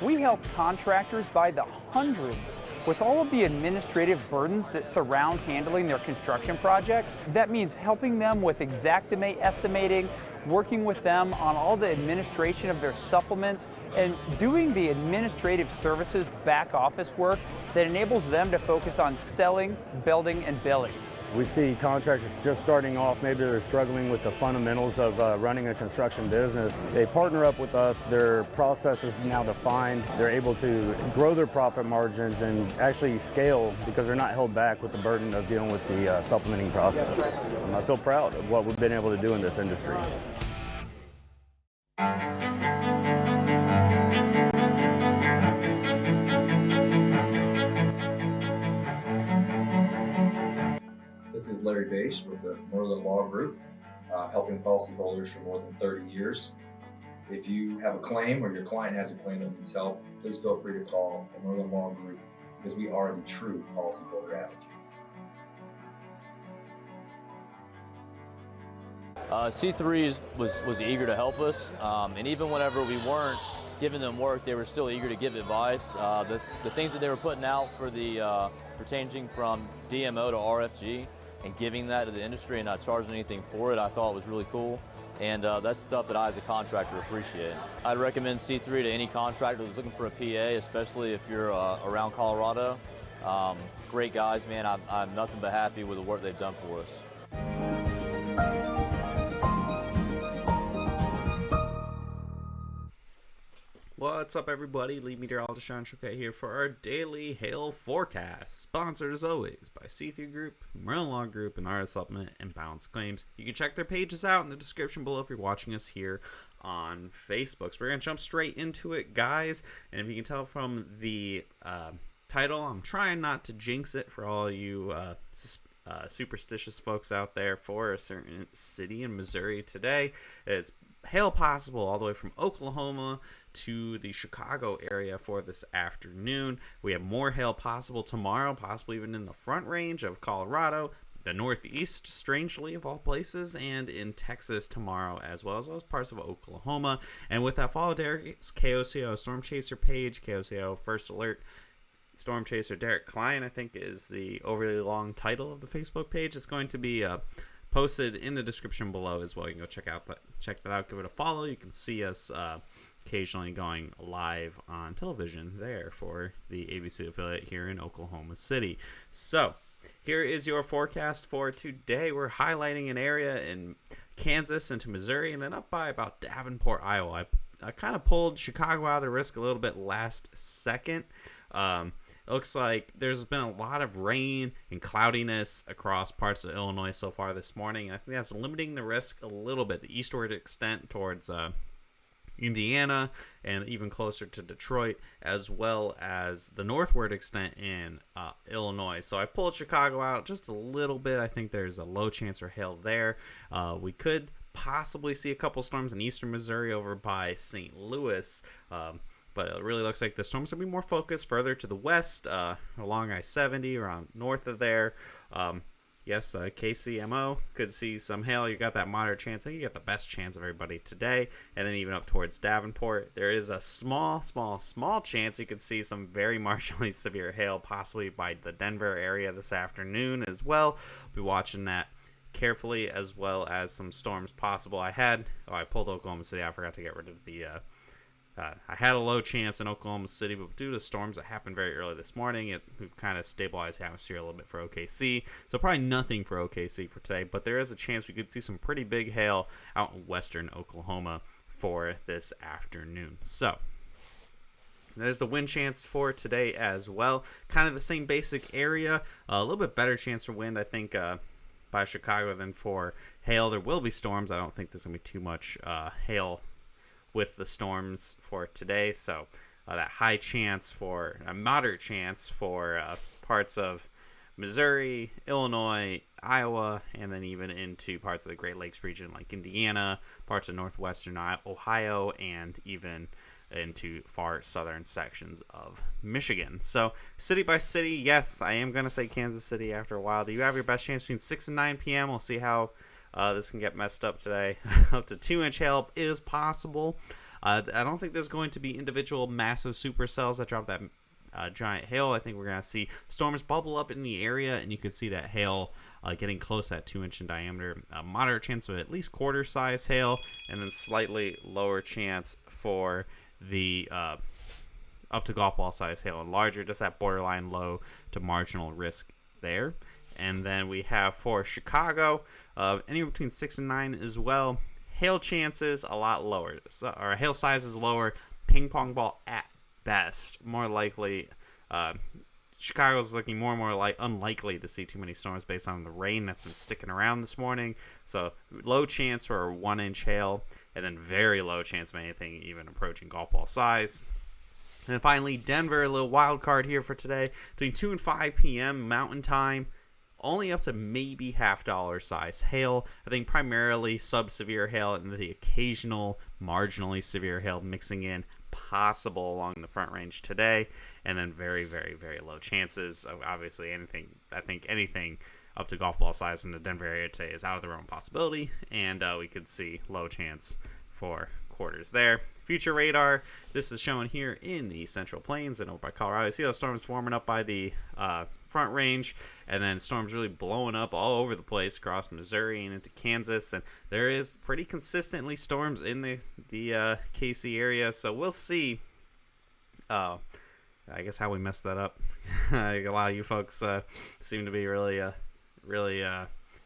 We help contractors by the hundreds with all of the administrative burdens that surround handling their construction projects. That means helping them with estimating, working with them on all the administration of their supplements, and doing the administrative services back office work that enables them to focus on selling, building, and billing. We see contractors just starting off, maybe they're struggling with the fundamentals of running a construction business. They partner up with us, their process is now defined, they're able to grow their profit margins and actually scale because they're not held back with the burden of dealing with the supplementing process. I feel proud of what we've been able to do in this industry. This is Larry Bache with the Merlin Law Group, helping policyholders for more than 30 years. If you have a claim or your client has a claim that needs help, please feel free to call the Merlin Law Group because we are the true policyholder advocate. C3 was eager to help us, and even whenever we weren't giving them work, they were still eager to give advice. The things that they were putting out for the for changing from DMO to RFG and giving that to the industry and not charging anything for it, I thought was really cool. And that's stuff that I as a contractor appreciate. I'd recommend C3 to any contractor who's looking for a PA, especially if you're around Colorado. Great guys, man. I'm nothing but happy with the work they've done for us. What's up, everybody? Lead meteorologist Sean Choquette here for our daily hail forecast, sponsored as always by C3 Group, Merlin Law Group, and RS Supplement and Balance Claims. You can check their pages out in the description below if you're watching us here on Facebook. So we're going to jump straight into it, guys. And if you can tell from the title, I'm trying not to jinx it for all you superstitious folks out there for a certain city in Missouri today. It's hail possible all the way from Oklahoma to the Chicago area for this afternoon. We have more hail possible tomorrow, possibly even in the Front Range of Colorado, the Northeast, strangely, of all places, and in Texas tomorrow, as well as parts of Oklahoma. And with that, follow Derek's KOCO Storm Chaser page, KOCO First Alert. Storm Chaser Derek Klein, I think, is the overly long title of the Facebook page. It's going to be posted in the description below as well. You can go check that out, give it a follow. You can see us occasionally going live on television there for the ABC affiliate here in Oklahoma City. So here is your forecast for today. We're highlighting an area in Kansas into Missouri and then up by about Davenport, Iowa. I kind of pulled Chicago out of the risk a little bit last second. It looks like there's been a lot of rain and cloudiness across parts of Illinois so far this morning, and I think that's limiting the risk a little bit. The eastward extent towards Indiana and even closer to Detroit, as well as the northward extent in Illinois. So I pulled Chicago out just a little bit. I think there's a low chance for hail there. We could possibly see a couple storms in eastern Missouri over by St. Louis, but it really looks like the storms will be more focused further to the west, along I-70, around north of there. Yes, KCMO could see some hail. You got that moderate chance. I think you got the best chance of everybody today. And then even up towards Davenport, there is a small chance you could see some very marginally severe hail, possibly by the Denver area this afternoon as well. We'll be watching that carefully, as well as some storms possible. I pulled Oklahoma City. I forgot to get rid of the I had a low chance in Oklahoma City, but due to storms that happened very early this morning, we've kind of stabilized the atmosphere a little bit for OKC. So probably nothing for OKC for today, but there is a chance we could see some pretty big hail out in western Oklahoma for this afternoon. So there's the wind chance for today as well. Kind of the same basic area, a little bit better chance for wind, I think, by Chicago than for hail. There will be storms. I don't think there's going to be too much hail with the storms for today, so that high chance for a moderate chance for parts of Missouri, Illinois, Iowa, and then even into parts of the Great Lakes region like Indiana, parts of northwestern Ohio, and even into far southern sections of Michigan. So city by city, yes, I am going to say Kansas City after a while. Do you have your best chance between 6 and 9 p.m.? We'll see how this can get messed up today. Up to 2-inch hail is possible. I don't think there's going to be individual massive supercells that drop that giant hail. I think we're going to see storms bubble up in the area, and you could see that hail getting close to that 2-inch in diameter. A moderate chance of at least quarter size hail, and then slightly lower chance for the up to golf ball size hail and larger, just that borderline low to marginal risk there. And then we have for Chicago, anywhere between 6 and 9 as well. Hail chances a lot lower, or hail size is lower. Ping pong ball at best, more likely. Chicago's looking more and more unlikely to see too many storms based on the rain that's been sticking around this morning. So low chance for a 1-inch hail, and then very low chance of anything even approaching golf ball size. And then finally, Denver, a little wild card here for today, between 2 and 5 p.m. Mountain Time. Only up to maybe $half size hail. I think primarily sub-severe hail and the occasional marginally severe hail mixing in, possible along the Front Range today. And then very, very, very low chances of obviously anything. I think anything up to golf ball size in the Denver area today is out of the realm of possibility. And we could see low chance for quarters there. Future radar, this is shown here in the Central Plains and over by Colorado. You see those storms forming up by the Front Range, and then storms really blowing up all over the place across Missouri and into Kansas, and there is pretty consistently storms in the KC area, so we'll see I guess how we messed that up. A lot of you folks seem to be really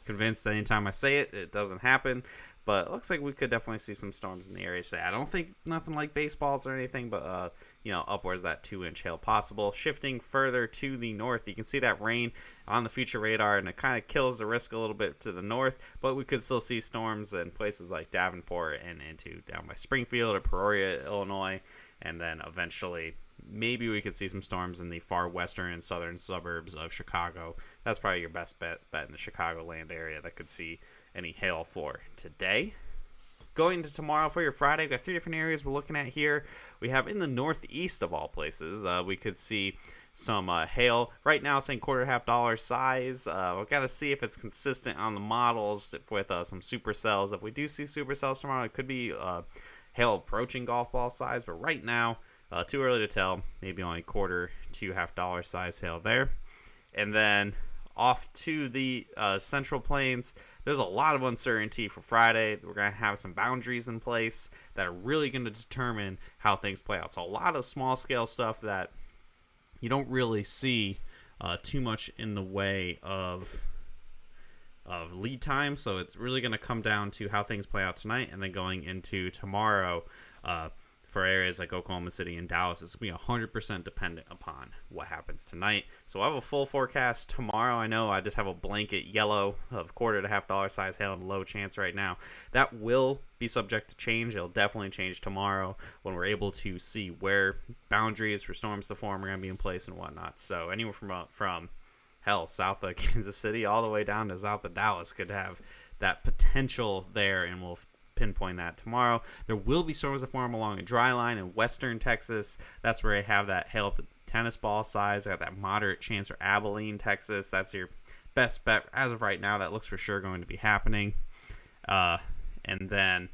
convinced that anytime I say it, it doesn't happen. But it looks like we could definitely see some storms in the area today. I don't think nothing like baseballs or anything, but upwards of that 2-inch hail possible. Shifting further to the north, you can see that rain on the future radar, and it kind of kills the risk a little bit to the north. But we could still see storms in places like Davenport and into down by Springfield or Peoria, Illinois, and then eventually maybe we could see some storms in the far western and southern suburbs of Chicago. That's probably your best bet in the Chicagoland area that could see any hail for today. Going to tomorrow for your Friday, we've got 3 different areas we're looking at here. We have in the northeast of all places, we could see some hail. Right now, saying $quarter size. We've got to see if it's consistent on the models with some supercells. If we do see supercells tomorrow, it could be hail approaching golf ball size. But right now, too early to tell. Maybe only quarter to $half size hail there. And then off to the Central Plains, there's a lot of uncertainty for Friday. We're going to have some boundaries in place that are really going to determine how things play out. So a lot of small-scale stuff that you don't really see too much in the way of lead time. So it's really going to come down to how things play out tonight, and then going into tomorrow. For areas like Oklahoma City and Dallas, it's going to be 100% dependent upon what happens tonight. So I'll have a full forecast tomorrow. I know I just have a blanket yellow of $quarter to $half size hail and low chance right now. That will be subject to change. It'll definitely change tomorrow when we're able to see where boundaries for storms to form are going to be in place and whatnot. So anywhere from hell, south of Kansas City all the way down to south of Dallas could have that potential there, and we'll pinpoint that tomorrow. There will be storms that form along a dry line in western Texas. That's where I have that hail up to tennis ball size. I got that moderate chance for Abilene, Texas. That's your best bet as of right now. That looks for sure going to be happening. And then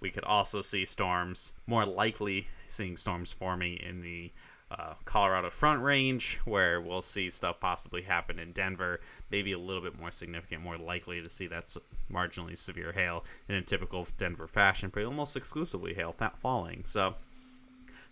we could also see storms, more likely seeing storms forming in the Colorado Front Range, where we'll see stuff possibly happen in Denver, maybe a little bit more significant, more likely to see that marginally severe hail in a typical Denver fashion, but almost exclusively hail falling. So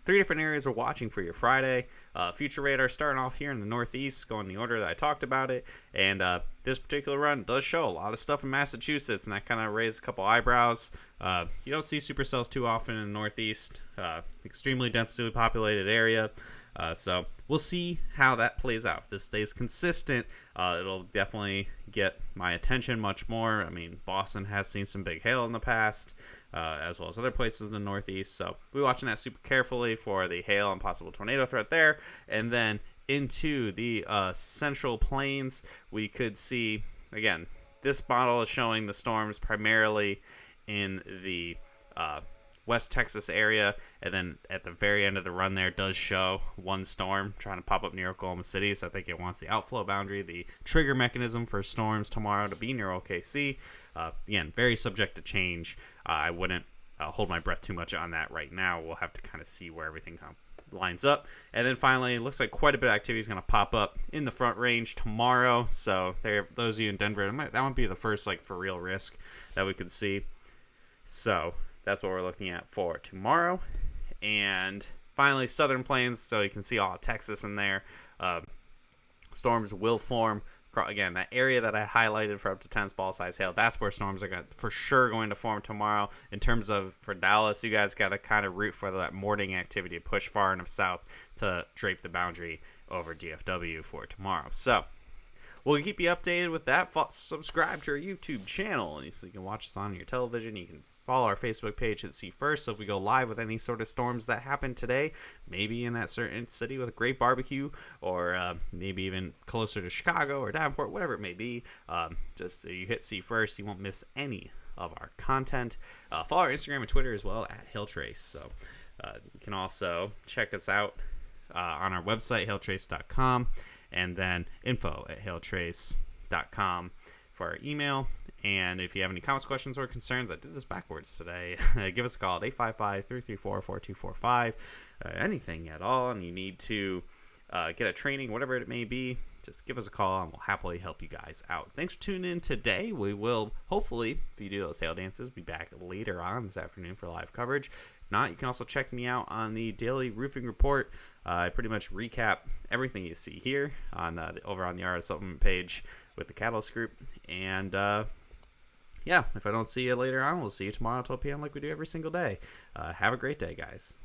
3 different areas we're watching for your Friday. Future radar starting off here in the northeast, going the order that I talked about it. And this particular run does show a lot of stuff in Massachusetts, and that kind of raised a couple eyebrows. You don't see supercells too often in the northeast. Extremely densely populated area. So we'll see how that plays out. If this stays consistent, it'll definitely get my attention much more. I mean, Boston has seen some big hail in the past, as well as other places in the northeast. So we're watching that super carefully for the hail and possible tornado threat there. And then into the Central Plains, we could see, again, this model is showing the storms primarily in the West Texas area, and then at the very end of the run there does show one storm trying to pop up near Oklahoma City, so I think it wants the outflow boundary, the trigger mechanism for storms tomorrow to be near OKC. Again, very subject to change. I wouldn't hold my breath too much on that right now. We'll have to kind of see where everything lines up. And then finally, it looks like quite a bit of activity is going to pop up in the Front Range tomorrow. So those of you in Denver, that might be the first like for real risk that we could see. So that's what we're looking at for tomorrow. And finally, Southern Plains, so you can see all of Texas in there. Storms will form. Again, that area that I highlighted for up to 10 ball size hail, that's where storms are for sure going to form tomorrow. In terms of for Dallas, you guys got to kind of root for that morning activity to push far enough south to drape the boundary over DFW for tomorrow. So we'll keep you updated with that. Subscribe to our YouTube channel so you can watch us on your television. You can follow our Facebook page at See First. So if we go live with any sort of storms that happen today, maybe in that certain city with a great barbecue, or maybe even closer to Chicago or Davenport, whatever it may be, just so you hit See First, you won't miss any of our content. Follow our Instagram and Twitter as well at Hilltrace. So you can also check us out on our website, hilltrace.com, and then info@hilltrace.com for our email. And if you have any comments, questions, or concerns, I did this backwards today, give us a call at 855-334-4245. Anything at all, and you need to get a training, whatever it may be, just give us a call, and we'll happily help you guys out. Thanks for tuning in today. We will, hopefully, if you do those tail dances, be back later on this afternoon for live coverage. If not, you can also check me out on the Daily Roofing Report. I pretty much recap everything you see here on over on the RS Supplement page with the Catalyst Group. And yeah, if I don't see you later on, we'll see you tomorrow at 12 p.m. like we do every single day. Have a great day, guys.